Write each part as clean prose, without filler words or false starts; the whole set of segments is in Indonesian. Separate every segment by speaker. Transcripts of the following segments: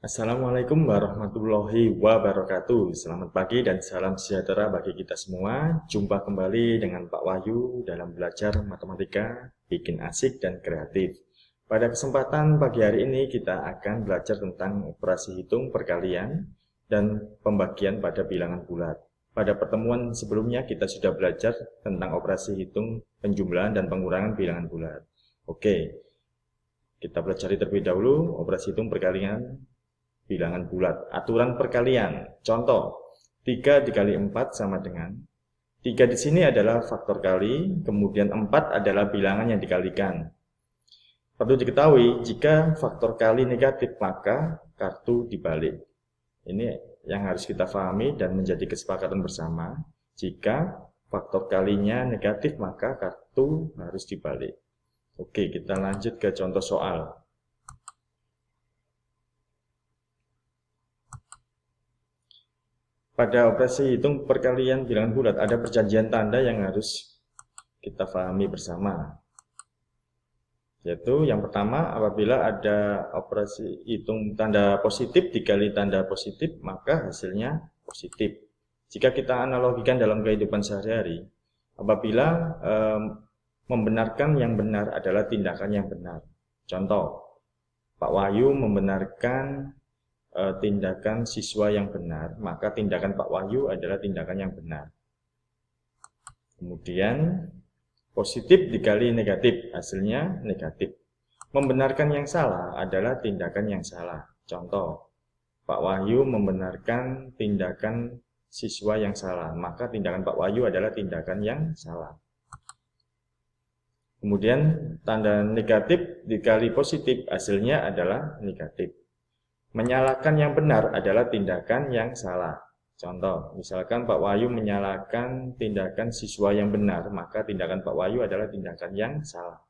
Speaker 1: Assalamualaikum warahmatullahi wabarakatuh. Selamat pagi dan salam sejahtera bagi kita semua. Jumpa kembali dengan Pak Wahyu dalam belajar matematika, bikin asik dan kreatif. Pada kesempatan pagi hari ini kita akan belajar tentang operasi hitung perkalian dan pembagian pada bilangan bulat. Pada pertemuan sebelumnya kita sudah belajar tentang operasi hitung penjumlahan dan pengurangan bilangan bulat. Oke, kita pelajari terlebih dahulu operasi hitung perkalian bilangan bulat. Aturan perkalian. Contoh, 3 dikali 4 sama dengan 3 di sini adalah faktor kali, kemudian 4 adalah bilangan yang dikalikan. Perlu diketahui, jika faktor kali negatif, maka kartu dibalik. Ini yang harus kita pahami dan menjadi kesepakatan bersama. Jika faktor kalinya negatif, maka kartu harus dibalik. Oke, kita lanjut ke contoh soal. Pada operasi hitung perkalian bilangan bulat ada perjanjian tanda yang harus kita pahami bersama. Yaitu yang pertama, apabila ada operasi hitung tanda positif dikali tanda positif, maka hasilnya positif. Jika kita analogikan dalam kehidupan sehari-hari, apabila membenarkan yang benar adalah tindakan yang benar. Contoh, Pak Wahyu membenarkan tindakan siswa yang benar, maka tindakan Pak Wahyu adalah tindakan yang benar. Kemudian positif dikali negatif, hasilnya negatif. Membenarkan yang salah adalah tindakan yang salah. Contoh, Pak Wahyu membenarkan tindakan siswa yang salah, maka tindakan Pak Wahyu adalah tindakan yang salah. Kemudian tanda negatif dikali positif, hasilnya adalah negatif. Menyalahkan yang benar adalah tindakan yang salah. Contoh, misalkan Pak Wahyu menyalahkan tindakan siswa yang benar, maka tindakan Pak Wahyu adalah tindakan yang salah.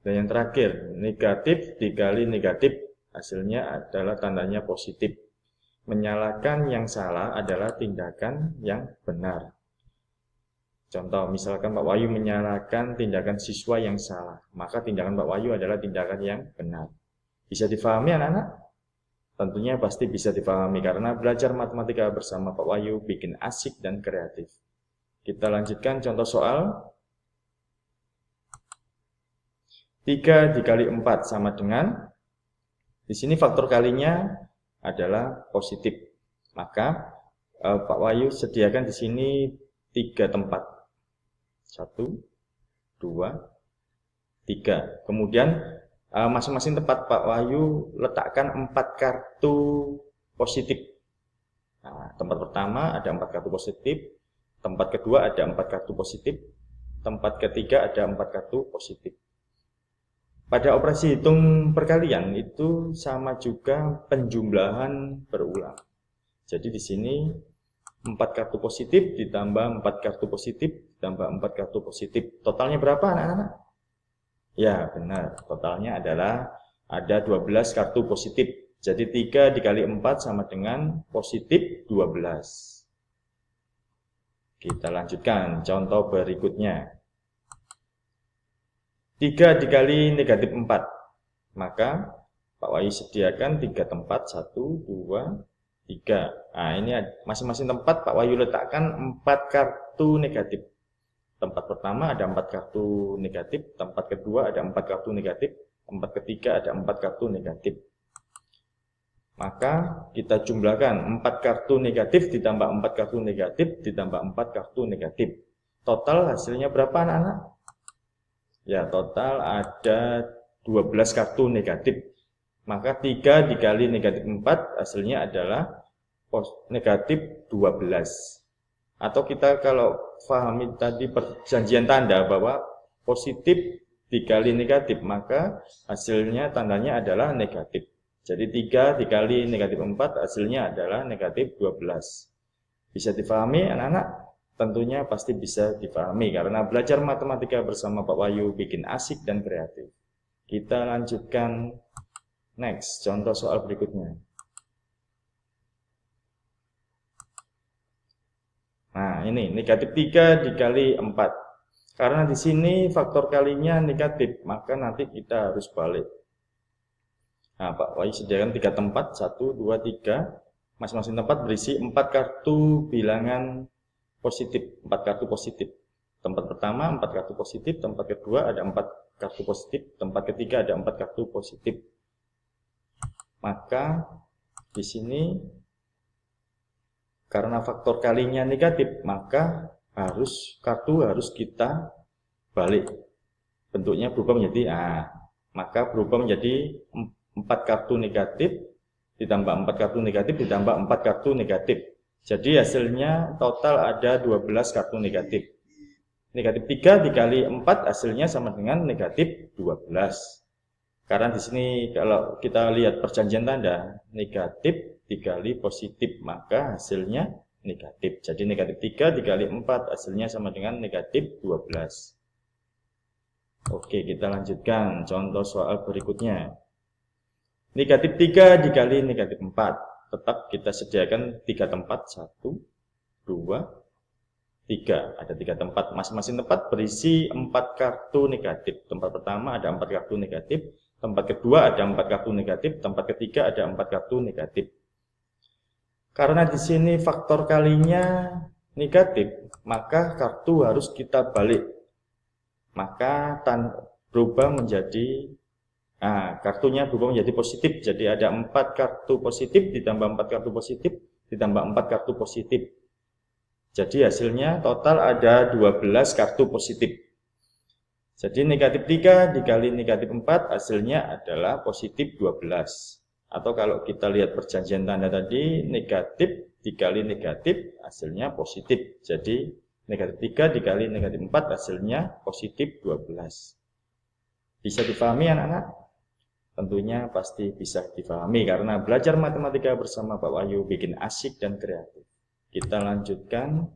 Speaker 1: Dan yang terakhir, negatif dikali negatif, hasilnya adalah tandanya positif. Menyalahkan yang salah adalah tindakan yang benar. Contoh, misalkan Pak Wahyu menyalahkan tindakan siswa yang salah, maka tindakan Pak Wahyu adalah tindakan yang benar. Bisa difahami anak-anak? Tentunya pasti bisa dipahami karena belajar matematika bersama Pak Wahyu bikin asik dan kreatif. Kita lanjutkan contoh soal. 3 dikali 4 sama dengan, di sini faktor kalinya adalah positif. Maka Pak Wahyu sediakan di sini 3 tempat. 1, 2, 3. Kemudian masing-masing tempat Pak Wahyu letakkan 4 kartu positif. Nah, tempat pertama ada 4 kartu positif, tempat kedua ada 4 kartu positif, tempat ketiga ada 4 kartu positif. Pada operasi hitung perkalian itu sama juga penjumlahan berulang. Jadi di sini 4 kartu positif ditambah 4 kartu positif ditambah 4 kartu positif. Totalnya berapa anak-anak? Ya, benar. Totalnya adalah ada 12 kartu positif. Jadi 3 dikali 4 sama dengan positif 12. Kita lanjutkan contoh berikutnya. 3 dikali negatif 4. Maka Pak Wahyu sediakan 3 tempat. 1, 2, 3. Nah, ini masing-masing tempat Pak Wahyu letakkan 4 kartu negatif. Tempat pertama ada 4 kartu negatif, tempat kedua ada 4 kartu negatif, tempat ketiga ada 4 kartu negatif. Maka kita jumlahkan 4 kartu negatif ditambah 4 kartu negatif ditambah 4 kartu negatif. Total hasilnya berapa anak-anak? Ya, total ada 12 kartu negatif. Maka 3 dikali negatif 4 hasilnya adalah negatif 12. Atau kita kalau pahami tadi perjanjian tanda bahwa positif dikali negatif, maka hasilnya tandanya adalah negatif. Jadi 3 dikali negatif 4 hasilnya adalah negatif 12. Bisa dipahami anak-anak? Tentunya pasti bisa dipahami karena belajar matematika bersama Pak Wahyu bikin asik dan kreatif. Kita lanjutkan next, contoh soal berikutnya. Nah, ini negatif 3 dikali 4. Karena di sini faktor kalinya negatif, maka nanti kita harus balik. Nah, Pak Wahyu sediakan 3 tempat, 1, 2, 3. Masing-masing tempat berisi 4 kartu bilangan positif, 4 kartu positif. Tempat pertama 4 kartu positif, tempat kedua ada 4 kartu positif, tempat ketiga ada 4 kartu positif. Maka di sini karena faktor kalinya negatif, maka kartu harus kita balik. Bentuknya berubah menjadi maka berubah menjadi 4 kartu negatif ditambah 4 kartu negatif ditambah 4 kartu negatif. Jadi hasilnya total ada 12 kartu negatif. Negatif 3 dikali 4 hasilnya sama dengan negatif 12. Karena di sini kalau kita lihat perjanjian tanda, negatif dikali positif, maka hasilnya negatif. Jadi negatif 3 dikali 4 hasilnya sama dengan negatif 12. Oke, kita lanjutkan contoh soal berikutnya. Negatif 3 dikali negatif 4. Tetap kita sediakan 3 tempat, 1, 2, 3. Ada 3 tempat, masing-masing tempat berisi 4 kartu negatif. Tempat pertama ada 4 kartu negatif, tempat kedua ada 4 kartu negatif, tempat ketiga ada 4 kartu negatif. Karena di sini faktor kalinya negatif, maka kartu harus kita balik. Maka berubah menjadi kartunya berubah menjadi positif. Jadi ada 4 kartu positif ditambah 4 kartu positif ditambah 4 kartu positif. Jadi hasilnya total ada 12 kartu positif. Jadi negatif 3 dikali negatif 4 hasilnya adalah positif 12. Atau kalau kita lihat perjanjian tanda tadi, negatif dikali negatif hasilnya positif. Jadi negatif 3 dikali negatif 4 hasilnya positif 12. Bisa dipahami anak-anak? Tentunya pasti bisa dipahami karena belajar matematika bersama Pak Wahyu bikin asik dan kreatif. Kita lanjutkan.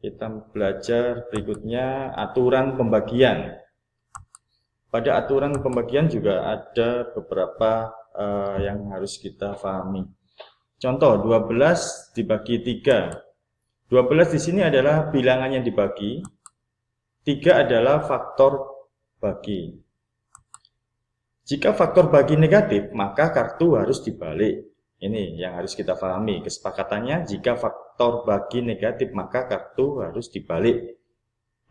Speaker 1: Kita belajar berikutnya aturan pembagian. Pada aturan pembagian juga ada beberapa yang harus kita pahami. Contoh 12 dibagi 3. 12 di sini adalah bilangan yang dibagi. 3 adalah faktor bagi. Jika faktor bagi negatif, maka kartu harus dibalik. Ini yang harus kita pahami. Kesepakatannya, jika faktor bagi negatif, maka kartu harus dibalik.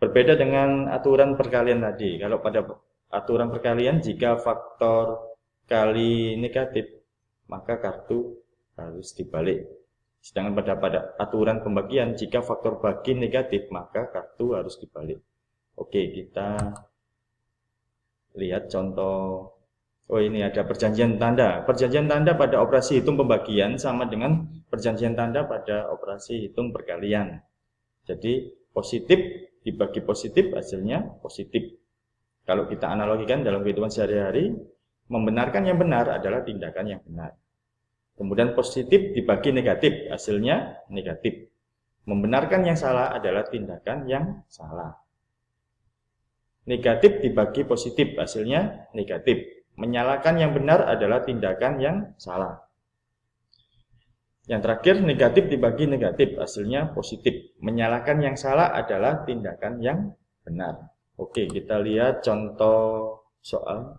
Speaker 1: Berbeda dengan aturan perkalian tadi. Kalau pada aturan perkalian, jika faktor kali negatif, maka kartu harus dibalik. Sedangkan pada aturan pembagian, jika faktor bagi negatif, maka kartu harus dibalik. Oke, kita lihat contoh. Oh, ini ada perjanjian tanda. Perjanjian tanda pada operasi hitung pembagian sama dengan perjanjian tanda pada operasi hitung perkalian. Jadi positif dibagi positif hasilnya positif. Kalau kita analogikan dalam kehidupan sehari-hari, membenarkan yang benar adalah tindakan yang benar. Kemudian positif dibagi negatif hasilnya negatif. Membenarkan yang salah adalah tindakan yang salah. Negatif dibagi positif hasilnya negatif. Menyalahkan yang benar adalah tindakan yang salah. Yang terakhir, negatif dibagi negatif hasilnya positif. Menyalahkan yang salah adalah tindakan yang benar. Oke, kita lihat contoh soal.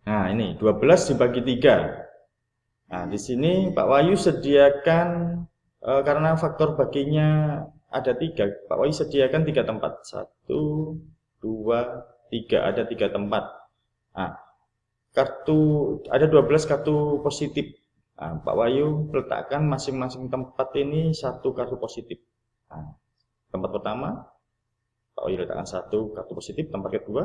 Speaker 1: Nah, ini 12 dibagi 3. Nah, di sini Pak Wahyu sediakan karena faktor baginya ada 3, Pak Wahyu sediakan 3 tempat. 1, 2, 3, ada 3 tempat. Nah, ada 12 kartu positif. Nah, Pak Wahyu letakkan masing-masing tempat ini 1 kartu positif. Nah, tempat pertama, Pak Wahyu letakkan 1 kartu positif. Tempat kedua,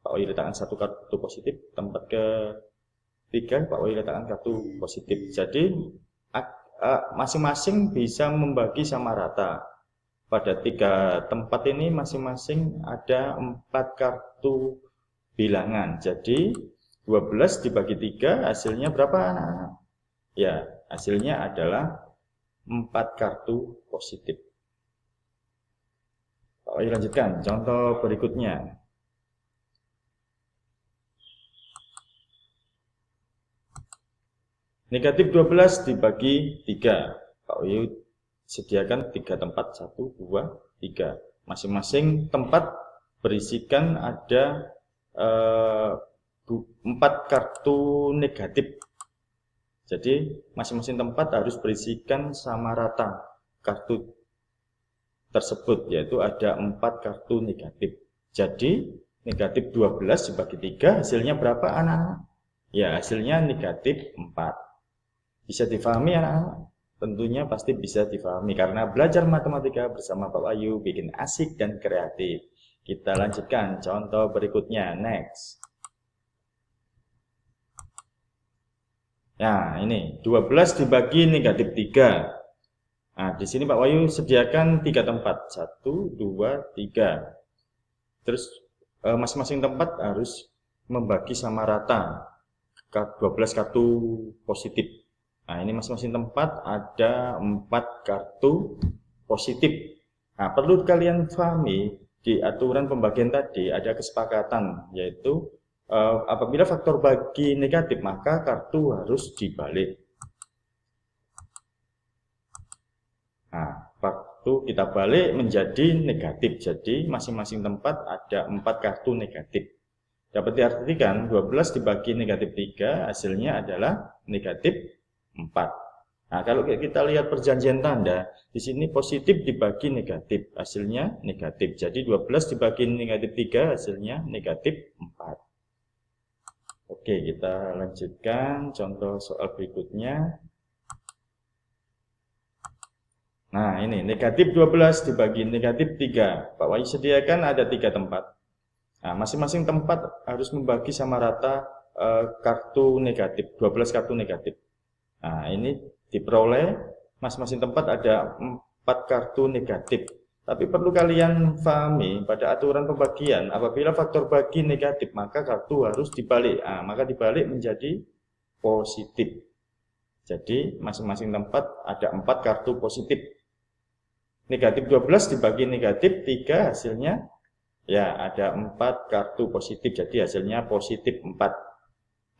Speaker 1: Pak Wahyu letakkan 1 kartu positif. Tempat ketiga, Pak Wahyu letakkan kartu positif. Jadi masing-masing bisa membagi sama rata. Pada 3 tempat ini masing-masing ada 4 kartu bilangan. Jadi 12 dibagi 3 hasilnya berapa anak-anak? Ya, hasilnya adalah 4 kartu positif. Oke, lanjutkan contoh berikutnya. Negatif 12 dibagi 3. Pak Wahyu sediakan 3 tempat, 1, 2, 3. Masing-masing tempat berisikan ada 4 kartu negatif. Jadi masing-masing tempat harus berisikan sama rata kartu tersebut, yaitu ada 4 kartu negatif. Jadi negatif 12 dibagi 3 hasilnya berapa anak-anak? Ya, hasilnya negatif 4. Bisa difahami anak-anak? Tentunya pasti bisa difahami karena belajar matematika bersama Pak Wahyu bikin asik dan kreatif. Kita lanjutkan contoh berikutnya, next. Nah, ini 12 dibagi negatif 3. Nah, di sini Pak Wahyu sediakan 3 tempat. 1, 2, 3. Terus masing-masing tempat harus membagi sama rata 12 kartu positif. Nah, ini masing-masing tempat ada 4 kartu positif. Nah, perlu kalian pahami di aturan pembagian tadi ada kesepakatan, yaitu apabila faktor bagi negatif maka kartu harus dibalik. Nah, kartu kita balik menjadi negatif. Jadi masing-masing tempat ada 4 kartu negatif. Dapat diartikan 12 dibagi negatif 3 hasilnya adalah negatif 4. Nah, kalau kita lihat perjanjian tanda, di sini positif dibagi negatif, hasilnya negatif. Jadi 12 dibagi negatif 3 hasilnya negatif 4. Oke, kita lanjutkan contoh soal berikutnya. Nah, ini negatif 12 dibagi negatif 3. Pak Wahyu sediakan ada 3 tempat. Nah, masing-masing tempat harus membagi sama rata kartu negatif, 12 kartu negatif. Nah, ini diperoleh masing-masing tempat ada 4 kartu negatif. Tapi perlu kalian pahami pada aturan pembagian, apabila faktor bagi negatif maka kartu harus dibalik. Nah, maka dibalik menjadi positif. Jadi masing-masing tempat ada 4 kartu positif. Negatif 12 dibagi negatif 3 hasilnya ya ada 4 kartu positif. Jadi hasilnya positif 4.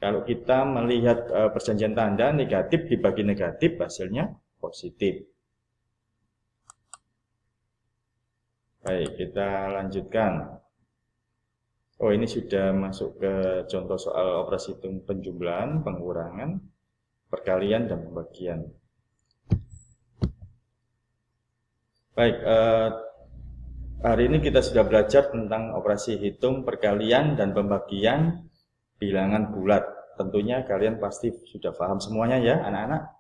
Speaker 1: Kalau kita melihat perjanjian tanda negatif dibagi negatif hasilnya positif. Baik, kita lanjutkan. Oh, ini sudah masuk ke contoh soal operasi hitung penjumlahan, pengurangan, perkalian, dan pembagian. Baik, hari ini kita sudah belajar tentang operasi hitung, perkalian, dan pembagian bilangan bulat. Tentunya kalian pasti sudah paham semuanya ya anak-anak.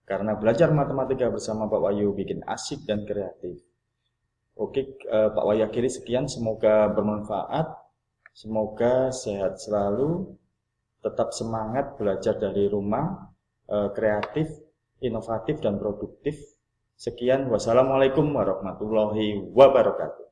Speaker 1: Karena belajar matematika bersama Pak Wahyu bikin asik dan kreatif. Oke, Pak Wahyu akhiri sekian, semoga bermanfaat, semoga sehat selalu, tetap semangat belajar dari rumah, kreatif, inovatif, dan produktif. Sekian, wassalamualaikum warahmatullahi wabarakatuh.